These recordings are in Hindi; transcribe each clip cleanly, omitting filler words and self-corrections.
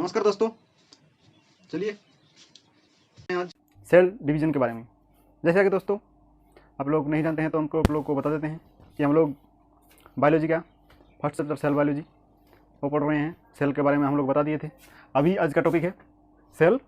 नमस्कार दोस्तों, चलिए आज सेल डिवीज़न के बारे में। जैसा कि दोस्तों आप लोग नहीं जानते हैं तो हमको आप लोग को बता देते हैं कि हम लोग बायोलॉजी का फर्स्ट चैप्टर सेल बायोलॉजी वो पढ़ रहे हैं। सेल के बारे में हम लोग बता दिए थे। अभी आज का टॉपिक है सेल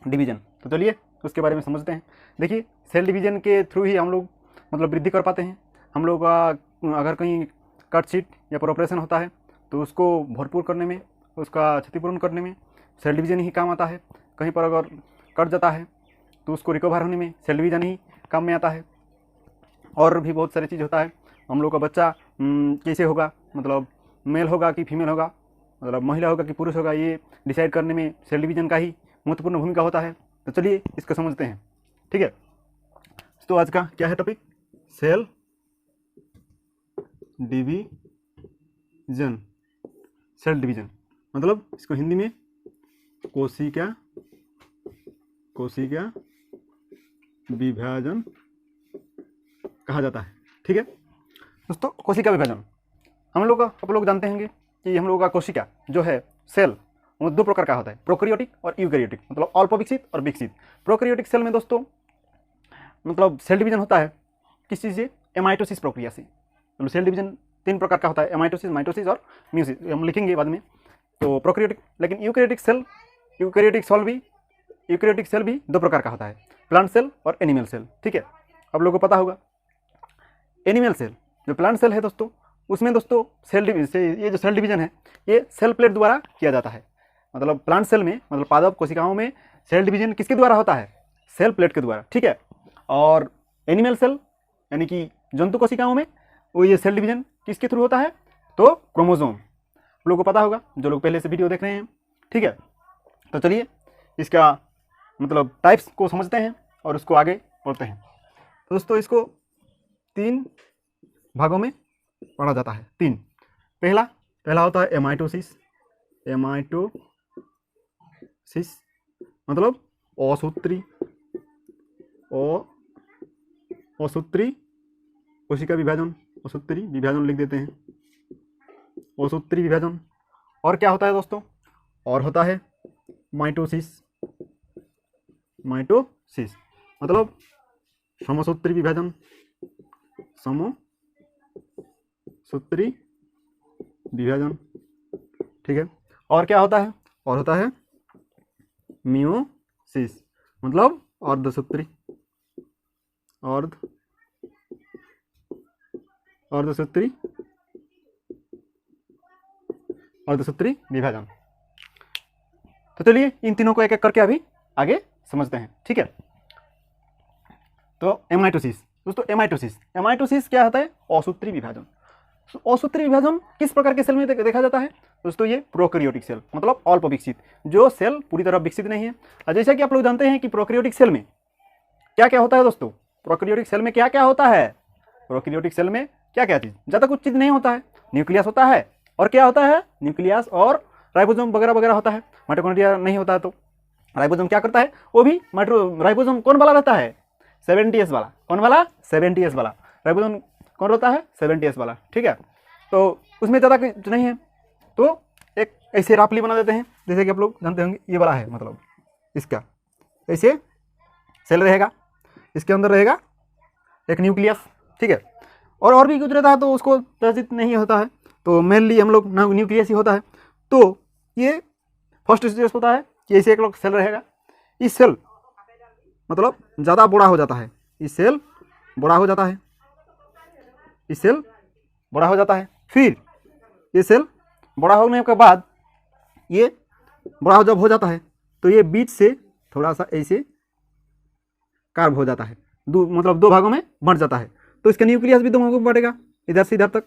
डिवीज़न। तो चलिए उसके बारे में समझते हैं। देखिए, सेल डिवीज़न के थ्रू ही हम लोग मतलब वृद्धि कर पाते हैं। हम लोग का अगर कहीं कट शीट या प्रोपरेशन होता है तो उसको भरपूर करने में, उसका क्षतिपूर्ण करने में सेल डिवीज़न ही काम आता है। कहीं पर अगर कट जाता है तो उसको रिकवर होने में सेल डिवीज़न ही काम में आता है। और भी बहुत सारी चीज़ होता है। हम लोग का बच्चा कैसे होगा, मतलब मेल होगा कि फीमेल होगा, मतलब महिला होगा कि पुरुष होगा, ये डिसाइड करने में सेल डिवीज़न का ही महत्वपूर्ण भूमिका होता है। तो चलिए इसको समझते हैं। ठीक है, तो आज का क्या है topic? Cell division. Cell division मतलब इसको हिंदी में कोशिका विभाजन कहा जाता है। ठीक है दोस्तों, कोशिका विभाजन हम लोग आप लोग जानते होंगे कि हम लोगों का कोशिका जो है सेल वो दो प्रकार का होता है, प्रोकैरियोटिक और यूकैरियोटिक, मतलब अल्प विकसित और विकसित। प्रोकैरियोटिक सेल में दोस्तों मतलब सेल डिवीजन होता है किस चीज़ से? एमाइटोसिस प्रक्रिया से। मतलब सेल डिवीजन तीन प्रकार का होता है, एमाइटोसिस, माइटोसिस और म्यूसिस, हम लिखेंगे बाद में। तो प्रोकैरियोटिक, लेकिन यूकैरियोटिक सेल भी दो प्रकार का होता है, प्लांट सेल और एनिमल सेल। ठीक है, आप लोगों को पता होगा एनिमल सेल जो प्लांट सेल है दोस्तों, उसमें दोस्तों ये जो सेल डिवीजन है ये सेल प्लेट द्वारा किया जाता है। मतलब प्लांट सेल में, मतलब पादप कोशिकाओं में सेल डिवीजन किसके द्वारा होता है? सेल प्लेट के द्वारा। ठीक है, और एनिमल सेल यानी कि जंतु कोशिकाओं में वो ये सेल डिवीजन किसके थ्रू होता है? तो क्रोमोसोम। आप लोगों को पता होगा जो लोग पहले से वीडियो देख रहे हैं। ठीक है, तो चलिए इसका मतलब टाइप्स को समझते हैं और उसको आगे बढ़ते हैं। तो दोस्तों इसको तीन भागों में पढ़ा जाता है। तीन, पहला होता है एमाइटोसिस मतलब असूत्री कोशिका विभाजन, असूत्री विभाजन लिख देते हैं, असूत्री विभाजन। और क्या होता है दोस्तों? और होता है माइटोसिस मतलब समसूत्री विभाजन, समसूत्री विभाजन। ठीक है, और क्या होता है? और होता है मियोसिस मतलब अर्धसूत्री विभाजन। तो चलिए इन तीनों को एक एक करके अभी आगे समझते हैं। ठीक है, तो एमाइटोसिस दोस्तों, एमाइटोसिस क्या होता है? असूत्री विभाजन। असूत्री विभाजन किस प्रकार के सेल में देखा जाता है दोस्तों? ये प्रोकैरियोटिक सेल मतलब अल्प विकसित, जो सेल पूरी तरह विकसित नहीं है। और जैसा कि आप लोग जानते हैं कि प्रोकैरियोटिक सेल में क्या क्या होता है दोस्तों? प्रोकैरियोटिक सेल में क्या क्या होता है? प्रोकैरियोटिक सेल में क्या क्या चीज़, ज़्यादा कुछ चीज़ नहीं होता है। न्यूक्लियस होता है, और क्या होता है? न्यूक्लियस और राइबोसोम वगैरह वगैरह होता है। माइटोकॉन्ड्रिया नहीं होता है। तो राइबोसोम क्या करता है? वो भी राइबोसोम कौन वाला रहता है? 70S वाला। कौन वाला? 70S वाला। राइबोसोम कौन होता है? 70S वाला। ठीक है, तो उसमें ज़्यादा कुछ नहीं है। तो एक ऐसे रापली बना देते हैं, जैसे कि आप लोग जानते होंगे ये वाला है, मतलब इसका ऐसे सेल रहेगा, इसके अंदर रहेगा एक न्यूक्लियस। ठीक है, और भी कुछ रहता है तो उसको दर्जित नहीं होता है, तो मेनली हम लोग न्यूक्लियस ही होता है। तो ये फर्स्ट स्टेज होता है कि ऐसे एक लोग सेल रहेगा। इस सेल मतलब ज़्यादा बड़ा हो जाता है, इस सेल बड़ा हो जाता है। फिर ये सेल बड़ा होने के बाद ये बड़ा जब हो जाता है तो ये बीच से थोड़ा सा ऐसे कार्व हो जाता है, मतलब दो भागों में बढ़ जाता है। तो इसका न्यूक्लियस भी दो भागों में बढ़ेगा, इधर से इधर तक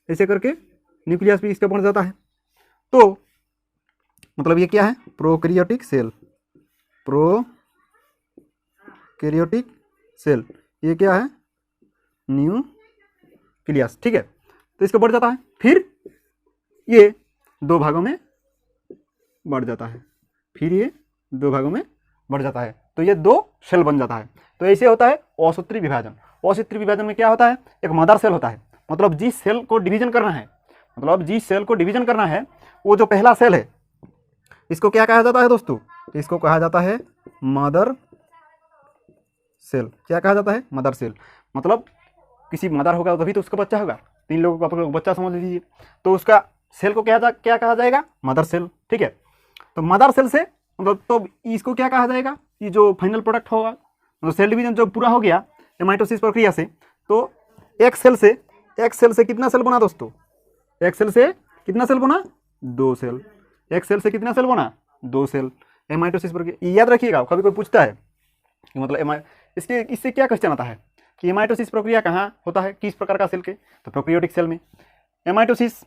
ऐसे करके न्यूक्लियस भी इसका बढ़ जाता है। तो मतलब ये क्या है? Prokaryotic cell. ये क्या है? न्यूक्लियस। ठीक है, तो इसका बढ़ जाता है, फिर ये दो भागों में बढ़ जाता है, तो ये दो सेल बन जाता है। तो ऐसे होता है असूत्री विभाजन। असूत्री विभाजन में क्या होता है? एक मदर सेल होता है, मतलब जिस सेल को डिवीजन करना है वो जो पहला सेल है इसको क्या कहा जाता है दोस्तों? इसको कहा जाता है मदर सेल। क्या कहा जाता है? Mother cell. मतलब किसी मदर होगा तभी तो उसका बच्चा होगा। 3 लोगों का आप लोग बच्चा समझ लीजिए, तो उसका सेल को क्या कहा जाएगा? Mother cell. ठीक है, तो मदर सेल से मतलब तो इसको क्या कहा जाएगा? ये जो फाइनल प्रोडक्ट होगा, तो सेल डिवीजन जो पूरा हो गया माइटोसिस प्रक्रिया से, तो एक सेल से कितना सेल बना दोस्तों? एक सेल से कितना सेल बना? 2 सेल। एक सेल से कितना सेल बना? 2 सेल। माइटोसिस प्रक्रिया याद रखिएगा, कभी कोई पूछता है कि मतलब इससे क्या क्वेश्चन आता है कि माइटोसिस प्रक्रिया कहाँ होता है, किस प्रकार का सेल के? तो प्रोकैरियोटिक सेल में। माइटोसिस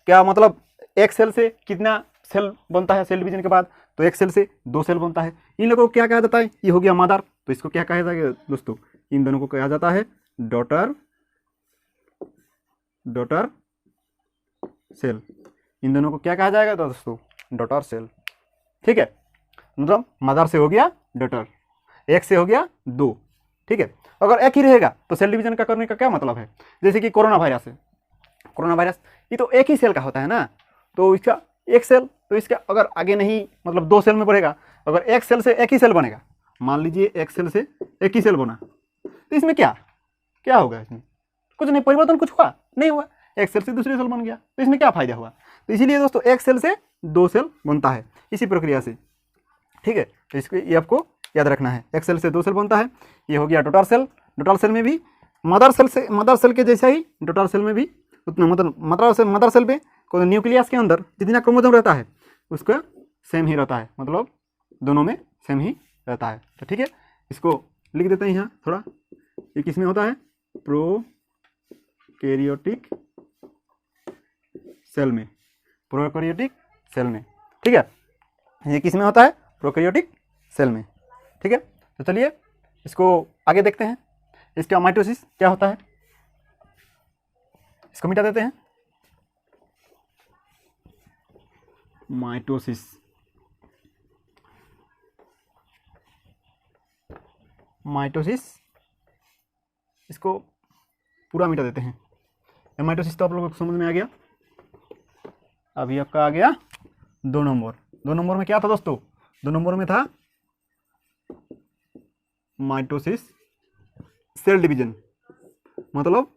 क्या मतलब एक सेल से कितना सेल बनता है सेल डिवीजन के बाद? तो एक सेल से 2 सेल बनता है। इन लोगों को क्या कहा जाता है? ये हो गया मदर, तो इसको क्या कहा जाएगा दोस्तों? इन दोनों को कहा जाता है डॉटर सेल। इन दोनों को क्या कहा जाएगा दोस्तों? Daughter cell. ठीक है, मतलब मदर से हो गया डॉटर, एक से हो गया 2। ठीक है, अगर एक ही रहेगा तो सेल डिवीजन का करने का क्या मतलब है? जैसे कि कोरोना वायरस है, कोरोना वायरस ये तो एक ही सेल का होता है ना, तो इसका एक सेल, तो इसका अगर आगे नहीं मतलब 2 सेल में बढ़ेगा, अगर एक सेल से एक ही सेल बनेगा, मान लीजिए एक सेल से एक ही सेल बना, तो इसमें क्या होगा? इसमें कुछ नहीं, परिवर्तन कुछ हुआ नहीं हुआ, एक सेल से दूसरे सेल बन गया, तो इसमें क्या फायदा हुआ? तो इसीलिए दोस्तों एक सेल से 2 सेल बनता है इसी प्रक्रिया से। ठीक है, तो इसको ये आपको याद रखना है, एक सेल से 2 सेल बनता है। ये हो गया डॉटर सेल। डॉटर सेल में भी मदर सेल के जैसा ही डॉटर सेल में भी उतना मदर सेल पे कोई न्यूक्लियस के अंदर जितना क्रोमोसोम रहता है उसका सेम ही रहता है, मतलब दोनों में सेम ही रहता है। तो ठीक है, इसको लिख देते हैं यहाँ थोड़ा। ये किस में होता है? प्रोकैरियोटिक सेल में। प्रोकैरियोटिक सेल में। ठीक है, ये किस में होता है? प्रोकैरियोटिक सेल में। ठीक है, तो चलिए इसको आगे देखते हैं। इसका माइटोसिस क्या होता है, इसको मिटा देते हैं। माइटोसिस इसको पूरा मिटा देते हैं। माइटोसिस तो आप लोगों को समझ में आ गया। अभी आपका आ गया 2 नंबर। 2 नंबर में क्या था दोस्तों? 2 नंबर में था माइटोसिस सेल डिवीजन, मतलब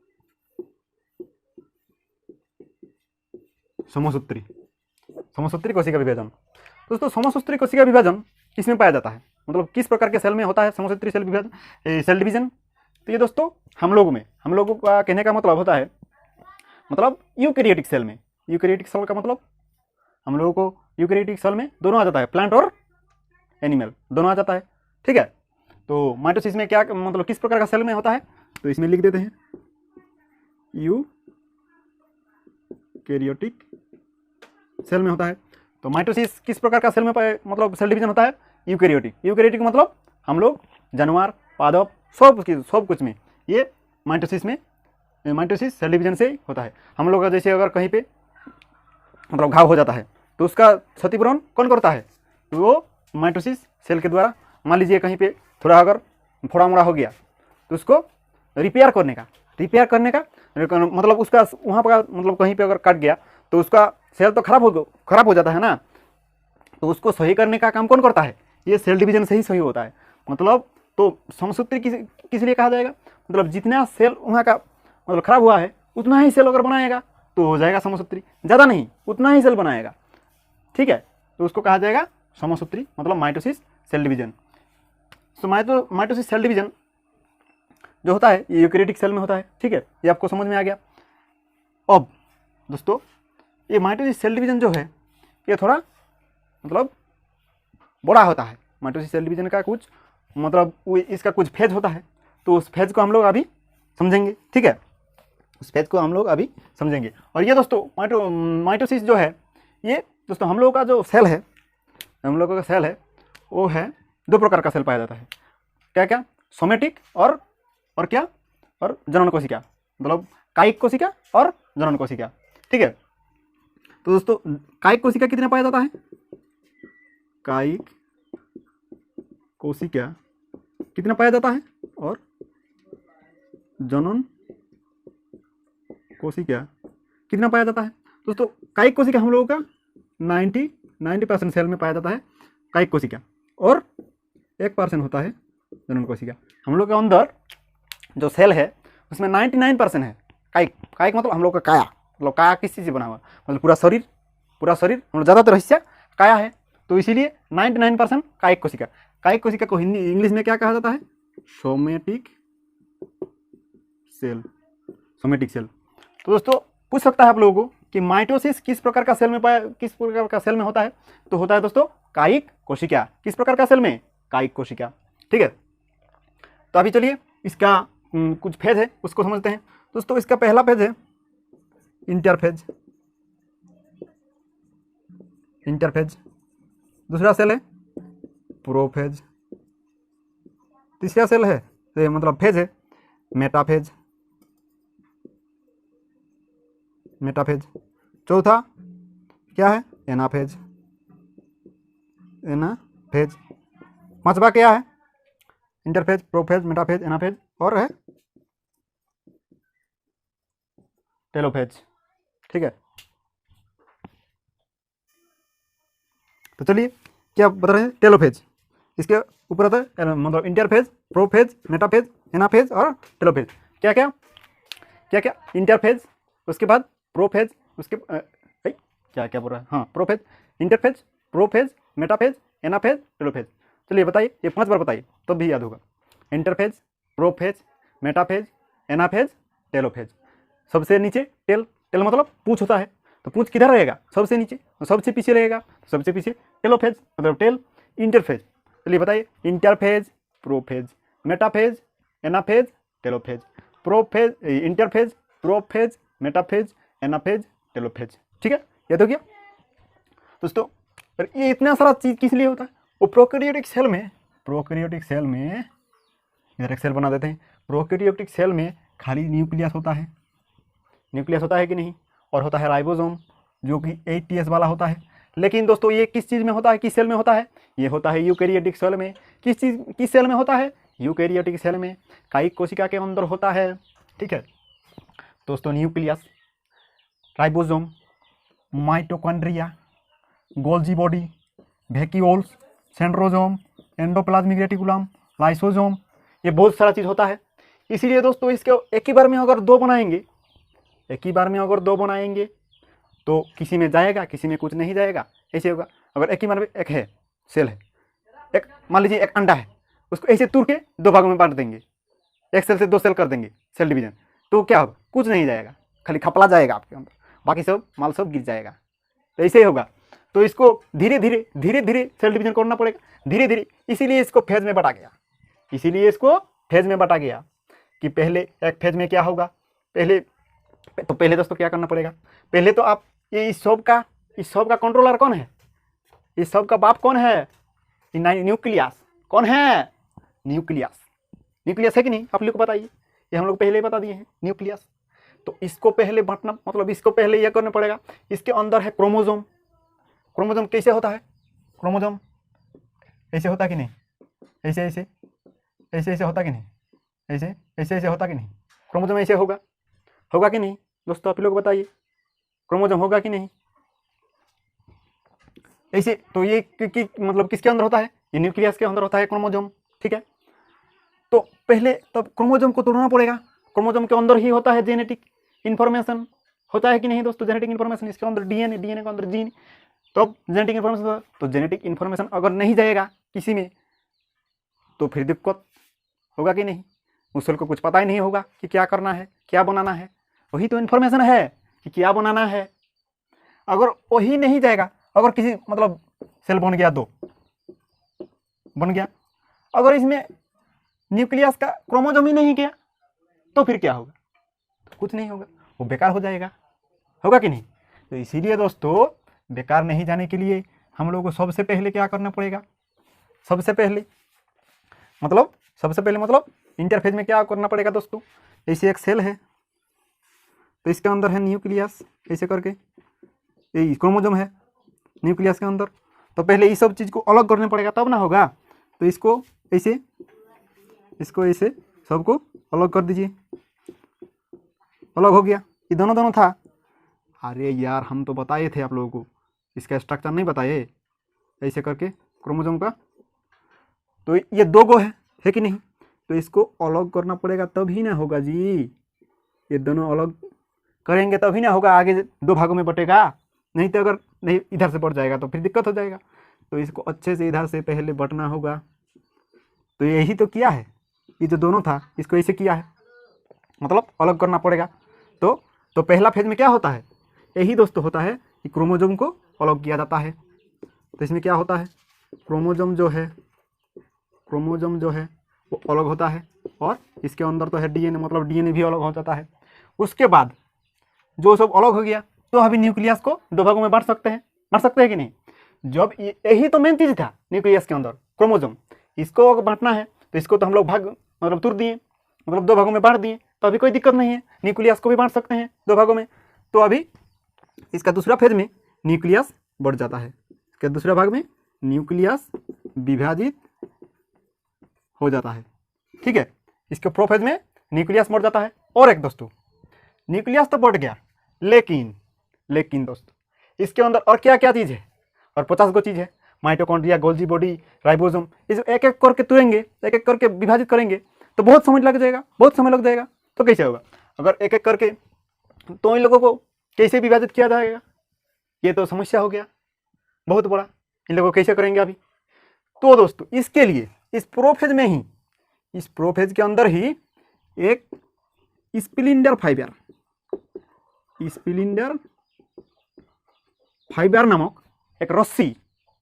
समसूत्री कोशिका विभाजन। दोस्तों समसूत्री कोशिका विभाजन किसमें पाया जाता है, मतलब किस प्रकार के सेल में होता है समसूत्री सेल विभाजन, सेल डिवीजन? तो ये दोस्तों हम लोगों का कहने का मतलब होता है, मतलब यूकैरियोटिक सेल में। यूकैरियोटिक सेल का मतलब हम लोगों को यूकैरियोटिक सेल में दोनों आ जाता है, प्लांट और एनिमल दोनों आ जाता है। ठीक है, तो माइटोसिस में क्या मतलब किस प्रकार का सेल में होता है, तो इसमें लिख देते हैं यूकैरियोटिक सेल में होता है। तो माइटोसिस किस प्रकार का सेल में मतलब सेल डिवीजन होता है? यूकैरियोटिक मतलब हम लोग जानवर, पादप सब कुछ में ये माइटोसिस सेल डिवीजन से होता है। हम लोग का जैसे अगर कहीं पे मतलब घाव हो जाता है तो उसका क्षतिपूरण कौन करता है? तो वो माइटोसिस सेल के द्वारा। मान लीजिए कहीं पे थोड़ा अगर फोड़ा मोड़ा हो गया तो उसको रिपेयर करने का मतलब उसका वहाँ पर मतलब कहीं पे अगर कट गया तो उसका सेल तो खराब हो जाता है ना, तो उसको सही करने का काम कौन करता है? ये सेल डिवीजन से ही सही होता है। मतलब तो समसूत्री किस लिए कहा जाएगा? मतलब जितना सेल वहाँ का मतलब खराब हुआ है उतना ही सेल अगर बनाएगा तो हो जाएगा समसूत्री, ज़्यादा नहीं उतना ही सेल बनाएगा। ठीक है, तो उसको कहा जाएगा समसूत्री, मतलब माइटोसिस सेल डिवीजन। तो माइटोसिस सेल डिवीजन जो होता है ये यूकैरियोटिक सेल में होता है। ठीक है, ये आपको समझ में आ गया। अब दोस्तों ये माइटोसिस सेल डिवीजन जो है ये थोड़ा मतलब बड़ा होता है। माइटोसिस सेल डिवीजन का कुछ मतलब इसका कुछ फेज होता है, तो उस फेज को हम लोग अभी समझेंगे। ठीक है, उस फेज को हम लोग अभी समझेंगे। और ये दोस्तों माइटोसिस जो है ये दोस्तों हम लोगों का जो सेल है, हम लोगों का सेल है वो है 2 प्रकार का सेल पाया जाता है। क्या? सोमेटिक और क्या? और जनन कोशिका, मतलब कायिक कोशिका और जनन कोशिका। ठीक है, तो दोस्तों कायिक कोशिका कितना पाया जाता है? कायिक कोशिका कितना पाया जाता है, और जनन कोशिका कितना पाया जाता है? दोस्तों कायिक कोशिका हम लोगों का 90% सेल में पाया जाता है कायिक कोशिका और 1% होता है जनन कोशिका। हम लोग के अंदर जो सेल है उसमें 99% है कायिक। कायिक मतलब हम लोग का काया, मतलब काया किस चीज़ से बना हुआ, मतलब पूरा शरीर मतलब ज़्यादातर हिस्सा काया है, तो इसीलिए 99% कायिक कोशिका। कायिक कोशिका को हिंदी इंग्लिश में क्या कहा जाता है? Somatic cell. Somatic cell. तो दोस्तों पूछ सकता है आप लोगों को कि माइटोसिस किस प्रकार का सेल में होता है? तो होता है दोस्तों कायिक कोशिका। किस प्रकार का सेल में? कायिक कोशिका। ठीक है, तो अभी चलिए इसका कुछ फेज है उसको समझते हैं। दोस्तों इसका पहला फेज है इंटरफेज। दूसरा सेल है प्रोफेज। तीसरा सेल है मतलब फेज है मेटाफेज। चौथा क्या है? एनाफेज। पांचवा क्या है? इंटरफेज, प्रोफेज, मेटाफेज, एनाफेज और है टेलोफेज। ठीक है, तो चलिए क्या बता रहे हैं? टेलोफेज। इसके ऊपर आता है मतलब इंटरफेज, प्रोफेज, मेटाफेज, एनाफेज और टेलोफेज। क्या क्या क्या क्या? इंटरफेज, उसके बाद प्रोफेज, उसके क्या क्या बोल रहा है? हाँ, prophase, interphase, prophase, metaphase, anaphase, telophase. चलिए बताइए, ये 5 बार बताइए तब भी याद होगा। Interphase, prophase, metaphase, anaphase, telophase. सबसे नीचे टेल मतलब पूंछ होता है, तो पूंछ किधर रहेगा? सबसे नीचे। तो सबसे पीछे रहेगा, सबसे पीछे टेलोफेज मतलब टेल। इंटरफेज, चलिए बताइए। Interphase, prophase, metaphase, anaphase, telophase. Prophase, interphase, prophase, metaphase, anaphase, telophase. ठीक है, ये तो क्या दोस्तों? पर ये इतना सारा चीज किस लिए होता है? वो प्रोकैरियोटिक सेल में इधर एक सेल बना देते हैं। प्रोकैरियोटिक सेल में खाली न्यूक्लियस होता है कि नहीं? और होता है राइबोसोम जो कि 8ts वाला होता है। लेकिन दोस्तों ये किस चीज़ में होता है? किस सेल में होता है? ये होता है यूकैरियोटिक सेल में। किस सेल में होता है? यूकैरियोटिक सेल में, कायिक कोशिका के अंदर होता है। ठीक है दोस्तों, nucleus, ribosome, mitochondria, Golgi body, vacuoles, centrosome, endoplasmic reticulum, lysosome, ये बहुत सारा चीज़ होता है। इसीलिए दोस्तों इसके एक ही बार में अगर दो बनाएंगे तो किसी में जाएगा, किसी में कुछ नहीं जाएगा, ऐसे होगा। अगर एक ही बार में एक है सेल है, एक मान लीजिए एक अंडा है, उसको ऐसे तोड़ के 2 भागों में बांट देंगे, एक सेल से 2 सेल कर देंगे, सेल डिवीजन, तो क्या होगा? कुछ नहीं जाएगा, खाली खपला जाएगा आपके अंदर, बाकी सब माल सब गिर जाएगा। तो ऐसे ही होगा। तो इसको धीरे धीरे सेल डिवीजन करना पड़ेगा, धीरे धीरे। इसीलिए इसको फेज में बांटा गया कि पहले एक फेज में क्या होगा। पहले दोस्तों क्या करना पड़ेगा? पहले तो आप ये इस सब का कंट्रोलर कौन है? इस सब का बाप कौन है? न्यूक्लियस। कौन है? न्यूक्लियस है कि नहीं? आप लोग को बताइए, ये हम लोग पहले ही बता दिए हैं, न्यूक्लियस। तो इसको पहले बांटना मतलब इसको पहले यह करना पड़ेगा। इसके अंदर है क्रोमोसोम। क्रोमोसोम कैसे होता है? क्रोमोसोम ऐसे होता कि नहीं? ऐसे होता कि नहीं? ऐसे होता कि नहीं? क्रोमोसोम ऐसे होगा कि नहीं? दोस्तों आप लोग बताइए, क्रोमोसोम होगा कि नहीं? ऐसे। तो ये मतलब किसके अंदर होता है? ये न्यूक्लियस के अंदर होता है क्रोमोसोम। ठीक है, तो पहले तब क्रोमोसोम को तोड़ना पड़ेगा। क्रोमोसोम के अंदर ही होता है जेनेटिक इन्फॉर्मेशन, होता है कि नहीं दोस्तों? जेनेटिक इन्फॉर्मेशन, इसके अंदर डीएनए के अंदर जीन, तो जेनेटिक इन्फॉर्मेशन। तो जेनेटिक इन्फॉर्मेशन अगर नहीं जाएगा किसी में तो फिर दिक्कत होगा कि नहीं? उस सेल को कुछ पता ही नहीं होगा कि क्या करना है, क्या बनाना है। वही तो इन्फॉर्मेशन है कि क्या बनाना है। अगर वही नहीं जाएगा, अगर किसी मतलब सेल बन गया, अगर इसमें न्यूक्लियस का क्रोमोसोम ही नहीं गया तो फिर क्या होगा? तो कुछ नहीं होगा, वो बेकार हो जाएगा। होगा कि नहीं? तो इसीलिए दोस्तों बेकार नहीं जाने के लिए हम लोगों को सबसे पहले क्या करना पड़ेगा? सबसे पहले मतलब इंटरफेज में क्या करना पड़ेगा दोस्तों? ऐसे एक सेल है, तो इसके अंदर है न्यूक्लियस, ऐसे करके ये क्रोमोसोम है न्यूक्लियस के अंदर। तो पहले ये सब चीज़ को अलग करना पड़ेगा तब ना होगा। तो इसको ऐसे सबको अलग कर दीजिए। अलग हो गया, ये दोनों था। अरे यार हम तो बताए थे आप लोगों को इसका स्ट्रक्चर नहीं बताए ऐसे करके क्रोमोसोम का। तो ये 2 गो है कि नहीं, तो इसको अलग करना पड़ेगा तभी ना होगा जी। ये दोनों अलग करेंगे तभी ना होगा, आगे 2 भागों में बटेगा। नहीं तो अगर नहीं इधर से बढ़ जाएगा तो फिर दिक्कत हो जाएगा। तो इसको अच्छे से इधर से पहले बटना होगा। तो यही तो किया है, ये जो दोनों था इसको ऐसे किया है, मतलब अलग करना पड़ेगा। तो पहला फेज में क्या होता है, यही दोस्तों होता है कि क्रोमोसोम को अलग किया जाता है। तो इसमें क्या होता है, क्रोमोसोम जो है वो अलग होता है, और इसके अंदर तो है डीएनए, मतलब डीएनए भी अलग हो जाता है। उसके बाद जो सब अलग हो गया तो अभी न्यूक्लियस को 2 भागों में बांट सकते हैं कि नहीं। जब यही तो मेन चीज़ था न्यूक्लियस के अंदर, क्रोमोसोम। इसको अगर बांटना है तो इसको तो हम लोग भाग मतलब तुर दिए, मतलब 2 भागों में बांट दिए, तो अभी कोई दिक्कत नहीं है, न्यूक्लियस को भी बांट सकते हैं 2 भागों में। तो अभी इसका दूसरा फेज में न्यूक्लियस बढ़ जाता है, इसके दूसरे भाग में न्यूक्लियस विभाजित हो जाता है, ठीक है। इसके प्रोफेज में न्यूक्लियस बढ़ जाता है। और एक दोस्तों, न्यूक्लियस तो बढ़ गया, लेकिन दोस्तों इसके अंदर और क्या क्या चीज़ है, और 50 गो चीज़ है, माइटोकॉन्ड्रिया, गोल्जी बॉडी, राइबोसोम। इस एक एक करके तुरेंगे, एक एक करके विभाजित करेंगे तो बहुत समय लग जाएगा। तो कैसे होगा, अगर एक एक करके तो इन लोगों को कैसे विभाजित किया जाएगा, ये तो समस्या हो गया बहुत बड़ा। इन लोगों को कैसे करेंगे अभी। तो दोस्तों इसके लिए इस प्रोफेज के अंदर ही एक स्प्लिंडर फाइबर नामक एक रस्सी,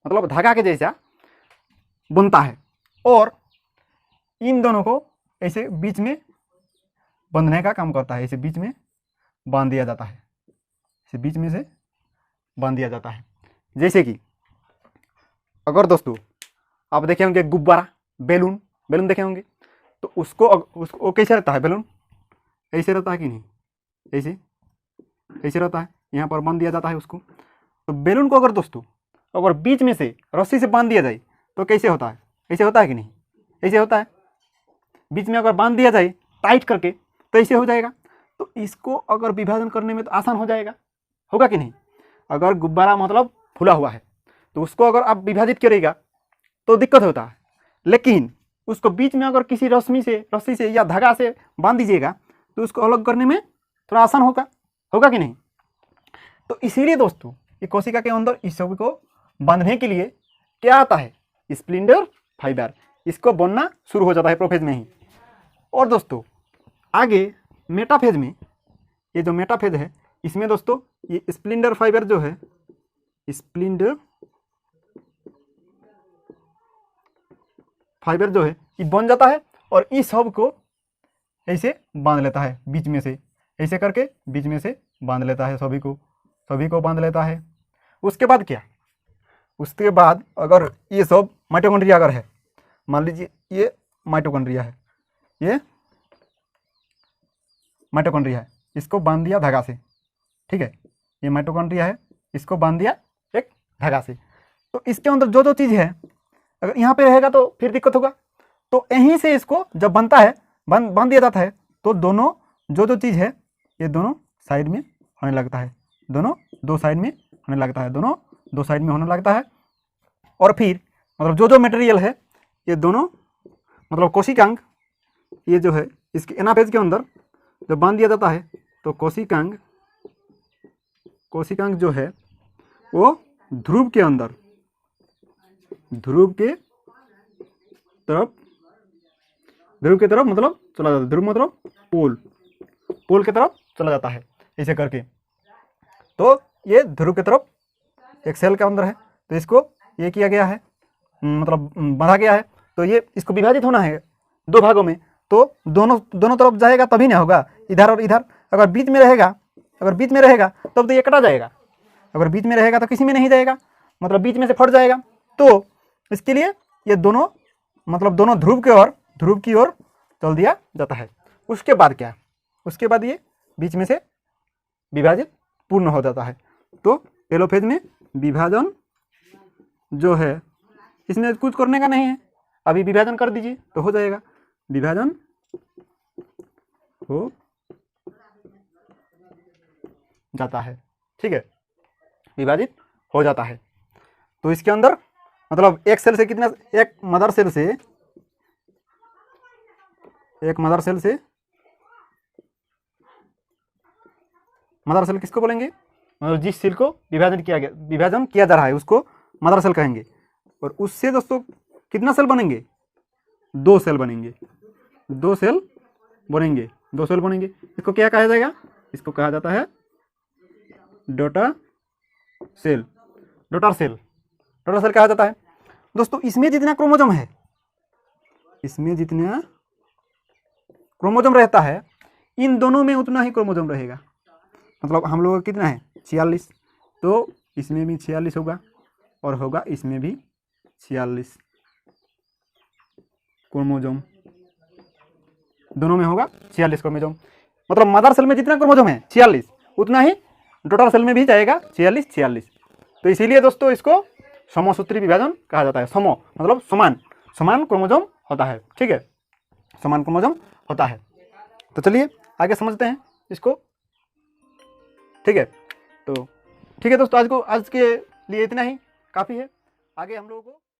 मतलब धागा के जैसा बनता है, और इन दोनों को ऐसे बीच में बांधने का काम करता है। ऐसे बीच में बांध दिया जाता है, इसे बीच में से बांध दिया जाता है। जैसे कि अगर दोस्तों आप देखे होंगे गुब्बारा, बैलून देखे होंगे, तो उसको कैसे रहता है, बैलून ऐसे रहता है कि नहीं, ऐसे रहता है, यहाँ पर बांध दिया जाता है उसको। तो बैलून को अगर दोस्तों अगर बीच में से रस्सी से बांध दिया जाए तो कैसे होता है, ऐसे होता है कि नहीं, ऐसे होता है। बीच में अगर बांध दिया जाए टाइट करके तो ऐसे हो जाएगा। तो इसको अगर विभाजन करने में तो आसान हो जाएगा, होगा कि नहीं। अगर गुब्बारा मतलब फूला हुआ है तो उसको अगर आप विभाजित करेगा तो दिक्कत होता है, लेकिन उसको बीच में अगर किसी रस्सी से या धागा से बांध दीजिएगा तो उसको अलग करने में थोड़ा आसान होगा कि नहीं। तो इसीलिए दोस्तों ये कोशिका के अंदर इस सब को बांधने के लिए क्या आता है, स्प्लिंडर फाइबर, इसको बनना शुरू हो जाता है प्रोफेज में ही। और दोस्तों आगे मेटाफेज में, ये जो मेटाफेज है इसमें दोस्तों ये स्प्लिंडर फाइबर जो है, स्प्लिंडर फाइबर जो है ये बन जाता है, और इस सब को ऐसे बांध लेता है बीच में से, ऐसे करके बीच में से बांध लेता है, सभी को बांध लेता है। उसके बाद क्या, उसके बाद अगर ये सब माइटोकॉन्ड्रिया अगर है, मान लीजिए ये माइटोकॉन्ड्रिया है, ये माइटोकॉन्ड्रिया है, इसको बांध दिया धागा से, ठीक है। ये माइटोकॉन्ड्रिया है, इसको बांध दिया एक धागा से। तो इसके अंदर जो चीज़ है अगर यहाँ पे रहेगा तो फिर दिक्कत होगा। तो यहीं से इसको जब बनता है, बांध दिया जाता है, तो दोनों जो चीज़ है ये दोनों साइड में होने लगता है, दोनों दो साइड में होने लगता है। और फिर मतलब जो मटेरियल है ये दोनों मतलब कोशिकांग, ये जो है इसके एनाफेज के अंदर जब बांध दिया जाता है तो कोशिकांग जो है वो ध्रुव के तरफ मतलब चला जाता है, ध्रुव मतलब पोल के तरफ चला जाता है ऐसे करके। तो ये ध्रुव की तरफ एक सेल के अंदर है, तो इसको ये किया गया है, मतलब बांधा गया है। तो ये इसको विभाजित होना है 2 भागों में, तो दोनों तरफ जाएगा तभी ना होगा, इधर और इधर। अगर बीच में रहेगा तब तो ये कटा जाएगा, अगर बीच में रहेगा तो किसी में नहीं जाएगा, मतलब बीच में से फट जाएगा। तो इसके लिए ये दोनों मतलब दोनों ध्रुव की ओर चल दिया जाता है। उसके बाद क्या, उसके बाद ये बीच में से विभाजित पूर्ण हो जाता है। तो टेलोफेज में विभाजन जो है इसमें कुछ करने का नहीं है, अभी विभाजन कर दीजिए तो हो जाएगा, विभाजन हो जाता है, ठीक है, विभाजित हो जाता है। तो इसके अंदर मतलब एक सेल से कितना, एक मदर सेल से मदर सेल किसको बोलेंगे, मतलब जिस सेल को विभाजन किया जा रहा है उसको मदर सेल कहेंगे। और उससे दोस्तों कितना सेल बनेंगे, 2 सेल बनेंगे, 2 सेल बनेंगे, 2 सेल बनेंगे। इसको क्या कहा जाएगा, इसको कहा जाता है डॉटर सेल। डॉटर सेल कहा जाता है। दोस्तों इसमें जितना क्रोमोसोम है, इसमें जितना क्रोमोसोम रहता है, इन दोनों में उतना ही क्रोमोसोम रहेगा। मतलब हम लोग कितना है 46, तो इसमें भी 46 होगा और होगा इसमें भी 46 क्रोमोसोम, दोनों में होगा 46 क्रोमोसोम। मतलब मदर सेल में जितना क्रोमोसोम है 46, उतना ही डॉटर सेल में भी जाएगा 46। तो इसीलिए दोस्तों इसको समसूत्री विभाजन कहा जाता है। समो मतलब समान क्रोमोसोम होता है, ठीक है, समान क्रोमोसोम होता है। तो चलिए आगे समझते हैं इसको, ठीक है। तो ठीक है दोस्तों, आज के लिए इतना ही काफ़ी है। आगे हम लोगों को